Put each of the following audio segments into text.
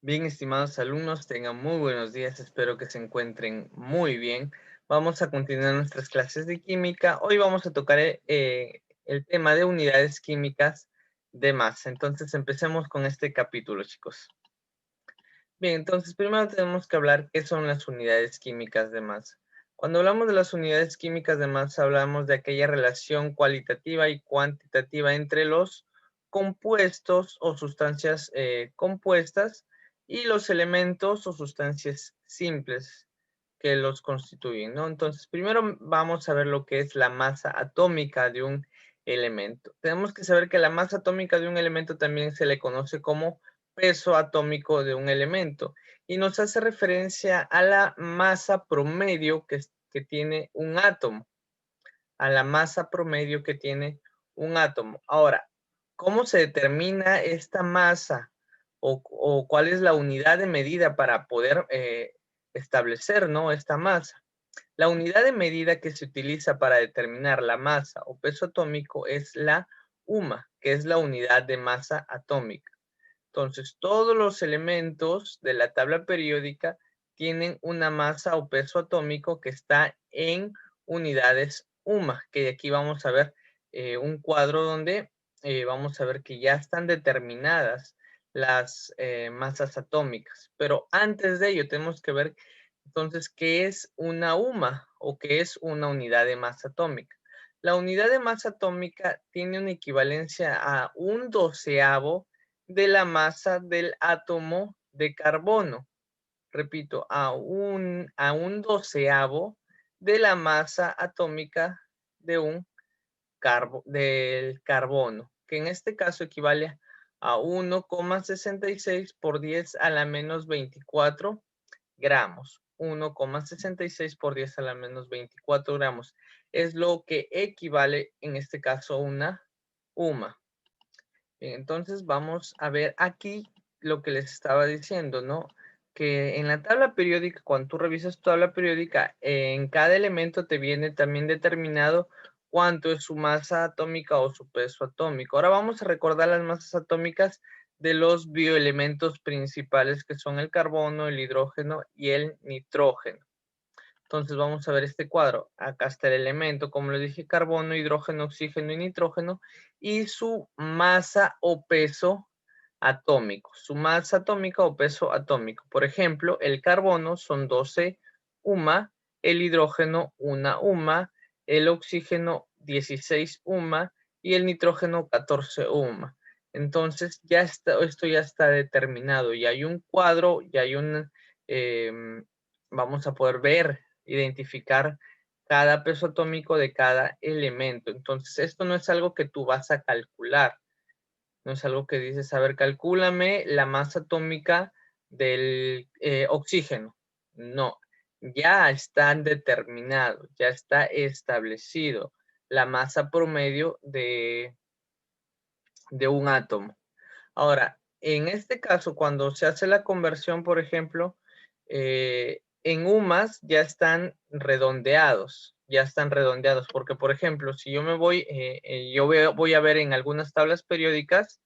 Bien, estimados alumnos, tengan muy buenos días. Espero que se encuentren muy bien. Vamos a continuar nuestras clases de química. Hoy vamos a tocar el tema de unidades químicas de masa. Entonces, empecemos con este capítulo, chicos. Bien, entonces primero tenemos que hablar qué son las unidades químicas de masa. Cuando hablamos de las unidades químicas de masa, hablamos de aquella relación cualitativa y cuantitativa entre los compuestos o sustancias compuestas y los elementos o sustancias simples que los constituyen, ¿no? Entonces, primero vamos a ver lo que es la masa atómica de un elemento. Tenemos que saber que la masa atómica de un elemento también se le conoce como peso atómico de un elemento y nos hace referencia a la masa promedio que tiene un átomo, a la masa promedio que tiene un átomo. Ahora, ¿cómo se determina esta masa o cuál es la unidad de medida para poder establecer, ¿no?, esta masa? La unidad de medida que se utiliza para determinar la masa o peso atómico es la UMA, que es la unidad de masa atómica. Entonces, todos los elementos de la tabla periódica tienen una masa o peso atómico que está en unidades UMA, que aquí vamos a ver un cuadro donde vamos a ver que ya están determinadas las masas atómicas. Pero antes de ello tenemos que ver entonces qué es una UMA o qué es una unidad de masa atómica. La unidad de masa atómica tiene una equivalencia a un doceavo de la masa del átomo de carbono. Repito, a un doceavo de la masa atómica de del carbono, que en este caso equivale a 1,66 por 10 a la menos 24 gramos. 1,66 por 10 a la menos 24 gramos. Es lo que equivale en este caso a una UMA. Bien, entonces vamos a ver aquí lo que les estaba diciendo, ¿no? Que en la tabla periódica, cuando tú revisas tu tabla periódica, en cada elemento te viene también determinado cuánto es su masa atómica o su peso atómico. Ahora vamos a recordar las masas atómicas de los bioelementos principales que son el carbono, el hidrógeno y el nitrógeno. Entonces vamos a ver este cuadro. Acá está el elemento, como les dije, carbono, hidrógeno, oxígeno y nitrógeno, y su masa o peso atómico. Su masa atómica o peso atómico. Por ejemplo, el carbono son 12 UMA, el hidrógeno 1 UMA, el oxígeno 16 UMA y el nitrógeno 14 UMA. Entonces ya está, esto ya está determinado, ya hay un cuadro, ya hay vamos a poder ver, identificar cada peso atómico de cada elemento. Entonces, esto no es algo que tú vas a calcular, no es algo que dices, a ver, calcúlame la masa atómica del oxígeno. No, ya está determinado, ya está establecido la masa promedio de un átomo. Ahora, en este caso, cuando se hace la conversión, por ejemplo, en UMAS ya están redondeados, porque, por ejemplo, si yo me voy, voy a ver en algunas tablas periódicas,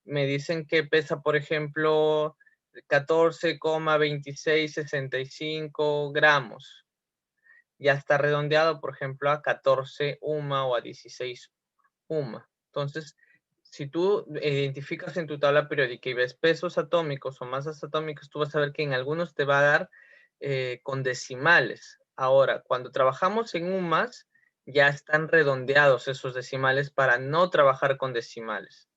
me dicen que pesa, por ejemplo, 14,2665 gramos. Ya está redondeado, por ejemplo, a 14 UMA o a 16 UMA. Entonces, si tú identificas en tu tabla periódica y ves pesos atómicos o masas atómicas, tú vas a ver que en algunos te va a dar con decimales. Ahora, cuando trabajamos en UMAS, ya están redondeados esos decimales para no trabajar con decimales.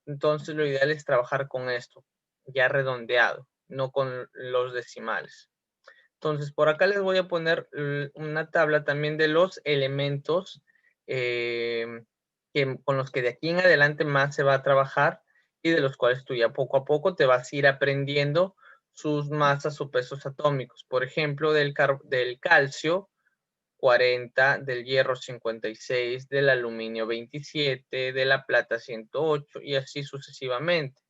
Entonces, lo ideal es trabajar con esto, ya redondeado, no con los decimales. Entonces, por acá les voy a poner una tabla también de los elementos con los que de aquí en adelante más se va a trabajar y de los cuales tú ya poco a poco te vas a ir aprendiendo sus masas o pesos atómicos. Por ejemplo, del calcio, 40, del hierro 56, del aluminio 27, de la plata 108 y así sucesivamente.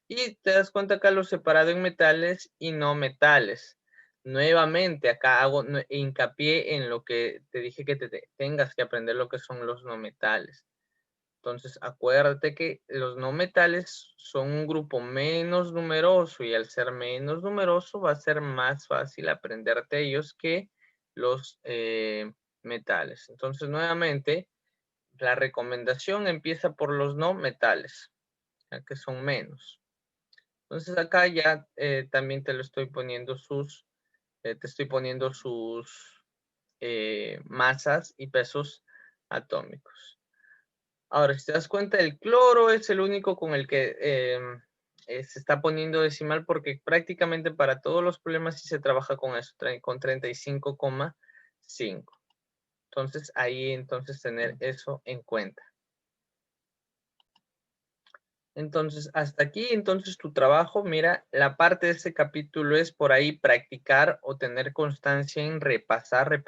Y te das cuenta acá lo separado en metales y no metales. Nuevamente, acá hago hincapié en lo que te dije que tengas que aprender lo que son los no metales. Entonces, acuérdate que los no metales son un grupo menos numeroso y al ser menos numeroso va a ser más fácil aprenderte ellos que los metales. Entonces, nuevamente, la recomendación empieza por los no metales, ya que son menos. Entonces, acá ya también te estoy poniendo sus masas y pesos atómicos. Ahora, si te das cuenta, el cloro es el único con el que se está poniendo decimal porque prácticamente para todos los problemas sí se trabaja con eso, con 35,5. Entonces, ahí entonces tener eso en cuenta. Entonces, hasta aquí, entonces tu trabajo, mira, la parte de este capítulo es por ahí practicar o tener constancia en repasar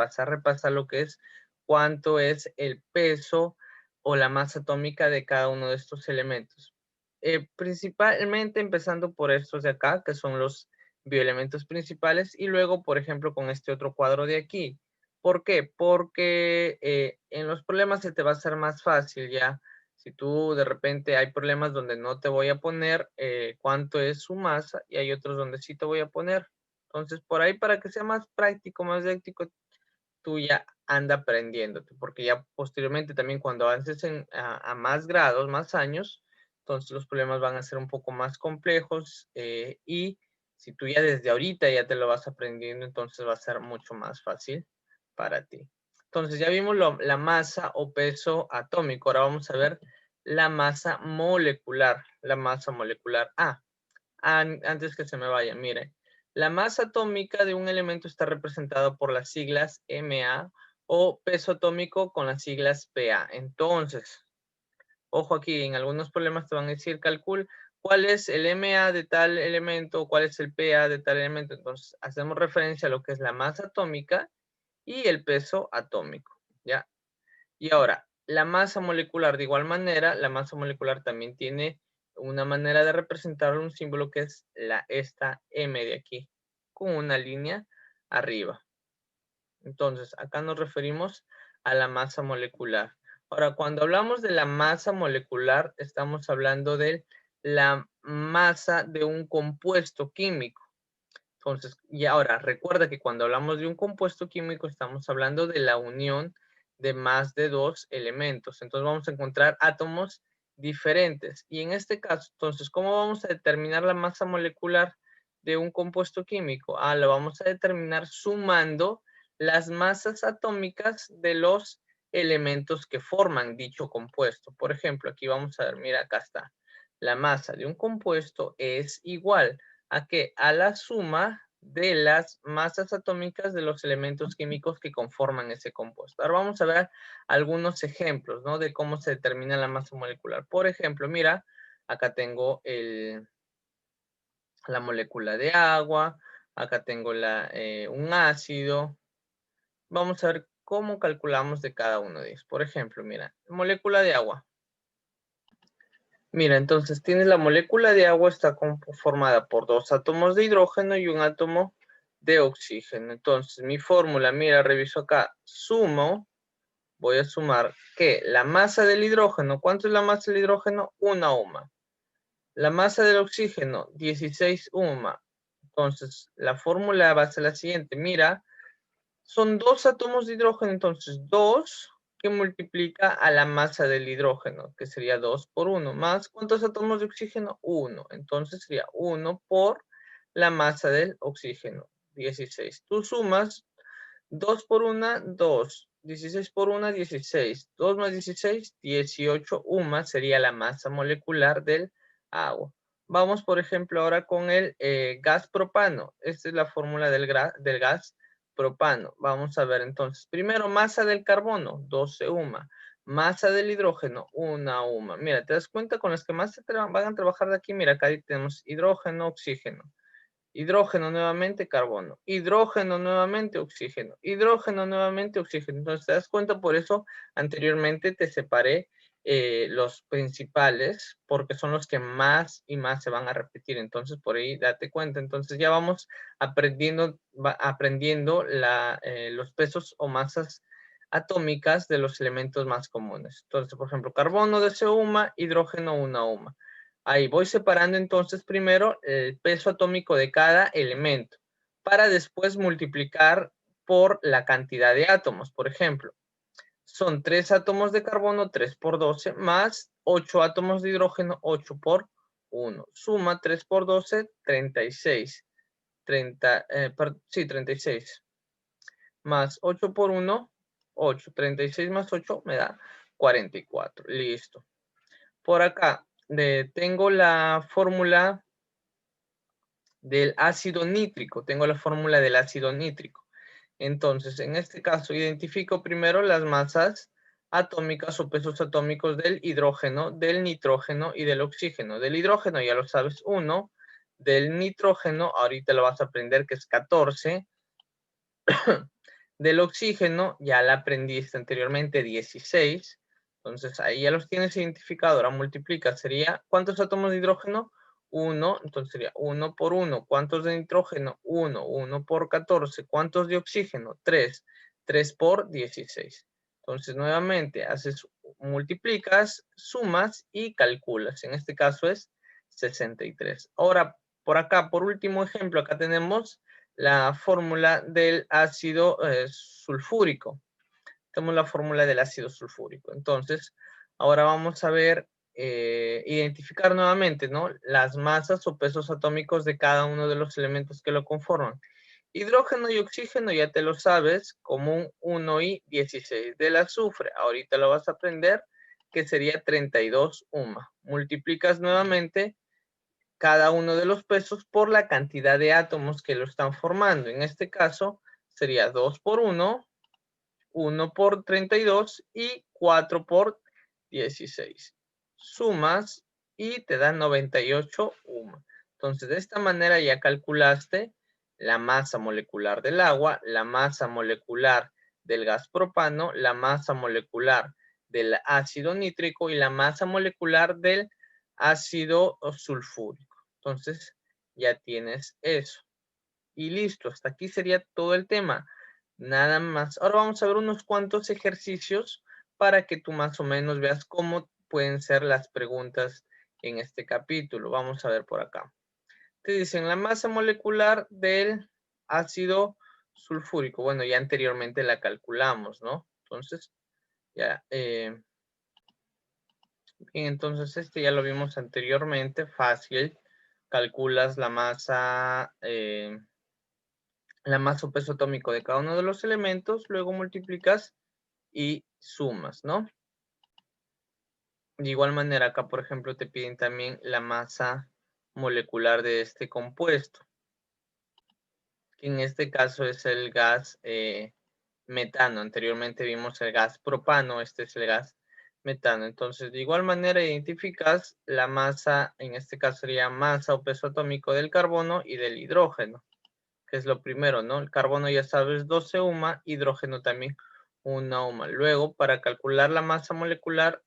lo que es cuánto es el peso o la masa atómica de cada uno de estos elementos. Principalmente empezando por estos de acá, que son los bioelementos principales, y luego, por ejemplo, con este otro cuadro de aquí. ¿Por qué? Porque en los problemas se te va a hacer más fácil ya. Si tú de repente hay problemas donde no te voy a poner cuánto es su masa y hay otros donde sí te voy a poner. Entonces, por ahí para que sea más práctico, más didáctico, tú ya anda aprendiéndote, porque ya posteriormente también cuando avances a más grados, más años, entonces los problemas van a ser un poco más complejos y si tú ya desde ahorita ya te lo vas aprendiendo, entonces va a ser mucho más fácil para ti. Entonces ya vimos la masa o peso atómico. Ahora vamos a ver la masa molecular. La masa molecular. Antes que se me vaya, mire. La masa atómica de un elemento está representada por las siglas Ma o peso atómico con las siglas Pa. Entonces, ojo aquí, en algunos problemas te van a decir, calcul, ¿cuál es el Ma de tal elemento o cuál es el Pa de tal elemento? Entonces, hacemos referencia a lo que es la masa atómica y el peso atómico, ¿ya? Y ahora, la masa molecular, de igual manera, la masa molecular también tiene una manera de representar un símbolo que es esta M de aquí, con una línea arriba. Entonces, acá nos referimos a la masa molecular. Ahora, cuando hablamos de la masa molecular, estamos hablando de la masa de un compuesto químico. Entonces, y ahora recuerda que cuando hablamos de un compuesto químico estamos hablando de la unión de más de dos elementos. Entonces vamos a encontrar átomos diferentes. Y en este caso, entonces, ¿cómo vamos a determinar la masa molecular de un compuesto químico? Lo vamos a determinar sumando las masas atómicas de los elementos que forman dicho compuesto. Por ejemplo, aquí vamos a ver, mira, acá está. La masa de un compuesto es igual ¿a qué? A la suma de las masas atómicas de los elementos químicos que conforman ese compuesto. Ahora vamos a ver algunos ejemplos, ¿no? De cómo se determina la masa molecular. Por ejemplo, mira, acá tengo la molécula de agua, acá tengo un ácido. Vamos a ver cómo calculamos de cada uno de ellos. Por ejemplo, mira, molécula de agua. Mira, entonces tienes la molécula de agua, está formada por dos átomos de hidrógeno y un átomo de oxígeno. Entonces, mi fórmula, mira, reviso acá, voy a sumar que la masa del hidrógeno, ¿cuánto es la masa del hidrógeno? 1 UMA. La masa del oxígeno, 16 UMA. Entonces, la fórmula va a ser la siguiente, mira, son dos átomos de hidrógeno, entonces 2 que multiplica a la masa del hidrógeno, que sería 2 por 1, más ¿cuántos átomos de oxígeno? 1. Entonces sería 1 por la masa del oxígeno, 16. Tú sumas 2 por 1, 2. 16 por 1, 16. 2 más 16, 18 UMA sería la masa molecular del agua. Vamos, por ejemplo, ahora con el gas propano. Esta es la fórmula del gas propano. Vamos a ver entonces. Primero, masa del carbono, 12 UMA. Masa del hidrógeno, 1 UMA. Mira, ¿te das cuenta con las que más se van a trabajar de aquí? Mira, acá tenemos hidrógeno, oxígeno. Hidrógeno nuevamente, carbono. Hidrógeno nuevamente, oxígeno. Hidrógeno nuevamente, oxígeno. Entonces, ¿te das cuenta? Por eso anteriormente te separé los principales, porque son los que más y más se van a repetir. Entonces, por ahí date cuenta. Entonces, ya vamos aprendiendo los pesos o masas atómicas de los elementos más comunes. Entonces, por ejemplo, carbono de UMA, hidrógeno 1 UMA. Ahí voy separando entonces primero el peso atómico de cada elemento para después multiplicar por la cantidad de átomos. Por ejemplo, son 3 átomos de carbono, 3 por 12, más 8 átomos de hidrógeno, 8 por 1. Suma 3 por 12, 36. 36. Más 8 por 1, 8. 36 más 8 me da 44. Listo. Por acá tengo la fórmula del ácido nítrico. Tengo la fórmula del ácido nítrico. Entonces, en este caso, identifico primero las masas atómicas o pesos atómicos del hidrógeno, del nitrógeno y del oxígeno. Del hidrógeno, ya lo sabes, 1. Del nitrógeno, ahorita lo vas a aprender que es 14. Del oxígeno, ya la aprendiste anteriormente, 16. Entonces, ahí ya los tienes identificados. Ahora multiplica. Sería, ¿cuántos átomos de hidrógeno? 1. Entonces sería 1 por 1. ¿Cuántos de nitrógeno? 1. 1 por 14. ¿Cuántos de oxígeno? 3. 3 por 16. Entonces, nuevamente, multiplicas, sumas y calculas. En este caso es 63. Ahora, por acá, por último ejemplo, acá tenemos la fórmula del ácido sulfúrico. Tenemos la fórmula del ácido sulfúrico. Entonces, ahora vamos a ver, identificar nuevamente, ¿no? Las masas o pesos atómicos de cada uno de los elementos que lo conforman. Hidrógeno y oxígeno ya te lo sabes, común 1 y 16. Del azufre, ahorita lo vas a aprender, que sería 32 UMA. Multiplicas nuevamente cada uno de los pesos por la cantidad de átomos que lo están formando. En este caso sería 2 por 1, 1 por 32 y 4 por 16. Sumas y te da 98 UMA. Entonces, de esta manera ya calculaste la masa molecular del agua, la masa molecular del gas propano, la masa molecular del ácido nítrico y la masa molecular del ácido sulfúrico. Entonces, ya tienes eso. Y listo, hasta aquí sería todo el tema. Nada más. Ahora vamos a ver unos cuantos ejercicios para que tú más o menos veas cómo pueden ser las preguntas en este capítulo. Vamos a ver por acá. Te dicen la masa molecular del ácido sulfúrico. Bueno, ya anteriormente la calculamos, ¿no? Entonces, ya. Bien, entonces este ya lo vimos anteriormente. Fácil. Calculas la masa o peso atómico de cada uno de los elementos, luego multiplicas y sumas, ¿no? De igual manera, acá, por ejemplo, te piden también la masa molecular de este compuesto, que en este caso es el gas metano. Anteriormente vimos el gas propano, este es el gas metano. Entonces, de igual manera, identificas la masa, en este caso sería masa o peso atómico del carbono y del hidrógeno, que es lo primero, ¿no? El carbono ya sabes 12 UMA, hidrógeno también 1 UMA. Luego, para calcular la masa molecular,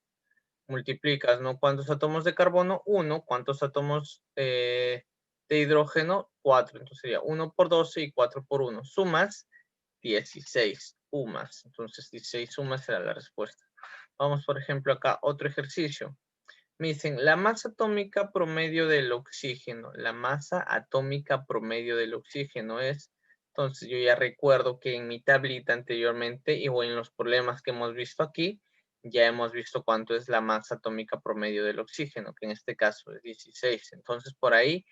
multiplicas, ¿no? ¿Cuántos átomos de carbono? 1. ¿Cuántos átomos de hidrógeno? 4. Entonces sería 1 por 12 y 4 por 1. Sumas 16 UMAs. Entonces 16 UMAs será la respuesta. Vamos, por ejemplo, acá otro ejercicio. Me dicen, la masa atómica promedio del oxígeno. La masa atómica promedio del oxígeno es, entonces yo ya recuerdo que en mi tablita anteriormente y o en los problemas que hemos visto aquí, ya hemos visto cuánto es la masa atómica promedio del oxígeno, que en este caso es 16. Entonces por ahí,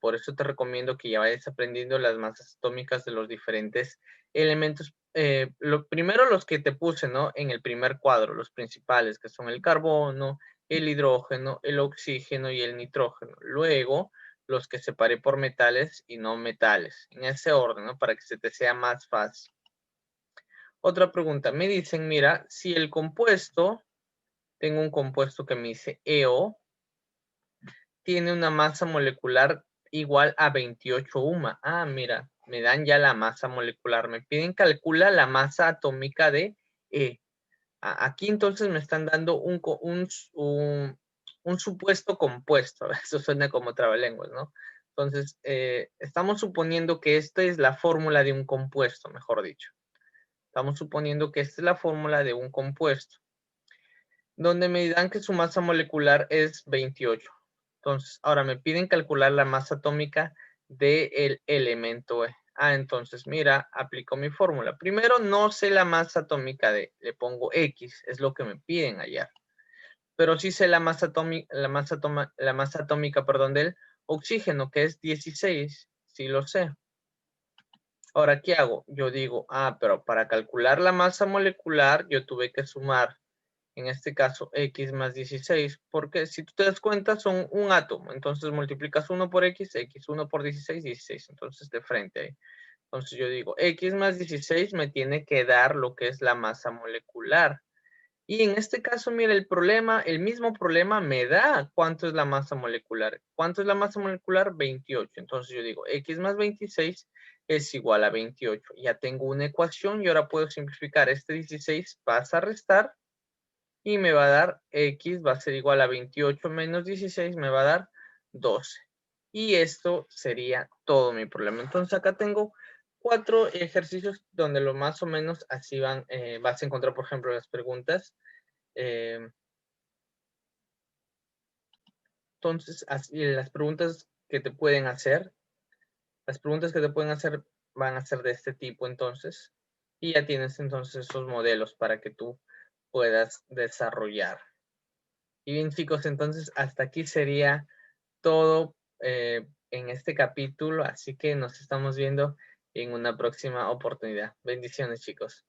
por eso te recomiendo que ya vayas aprendiendo las masas atómicas de los diferentes elementos. Primero los que te puse, ¿no? En el primer cuadro, los principales, que son el carbono, el hidrógeno, el oxígeno y el nitrógeno. Luego, los que separé por metales y no metales. En ese orden, ¿no? Para que se te sea más fácil. Otra pregunta. Me dicen, mira, si el compuesto, tengo un compuesto que me dice EO, tiene una masa molecular igual a 28 UMA. Ah, mira, me dan ya la masa molecular. Me piden calcula la masa atómica de E. Aquí entonces me están dando un supuesto compuesto. Eso suena como trabalenguas, ¿no? Entonces, estamos suponiendo que esta es la fórmula de un compuesto, mejor dicho. Estamos suponiendo que esta es la fórmula de un compuesto, donde me dirán que su masa molecular es 28. Entonces, ahora me piden calcular la masa atómica del elemento E. Entonces, mira, aplico mi fórmula. Primero, no sé la masa atómica de, le pongo X, es lo que me piden hallar. Pero sí sé la masa atómica, perdón, del oxígeno, que es 16, sí lo sé. Ahora, ¿qué hago? Yo digo, pero para calcular la masa molecular, yo tuve que sumar, en este caso, X más 16, porque si tú te das cuenta, son un átomo. Entonces, multiplicas 1 por X, 1 por 16, 16. Entonces, de frente ahí. Entonces, yo digo, X más 16 me tiene que dar lo que es la masa molecular. Y en este caso, mira, el mismo problema me da cuánto es la masa molecular. ¿Cuánto es la masa molecular? 28. Entonces yo digo, X más 26 es igual a 28. Ya tengo una ecuación y ahora puedo simplificar. Este 16 pasa a restar y me va a dar X va a ser igual a 28 menos 16, me va a dar 12. Y esto sería todo mi problema. Entonces acá tengo 4 ejercicios donde lo más o menos así van, vas a encontrar, por ejemplo, las preguntas. Eh, entonces, así, las preguntas que te pueden hacer, van a ser de este tipo entonces. Y ya tienes entonces esos modelos para que tú puedas desarrollar. Y bien chicos, entonces hasta aquí sería todo en este capítulo. Así que nos estamos viendo en una próxima oportunidad. Bendiciones chicos.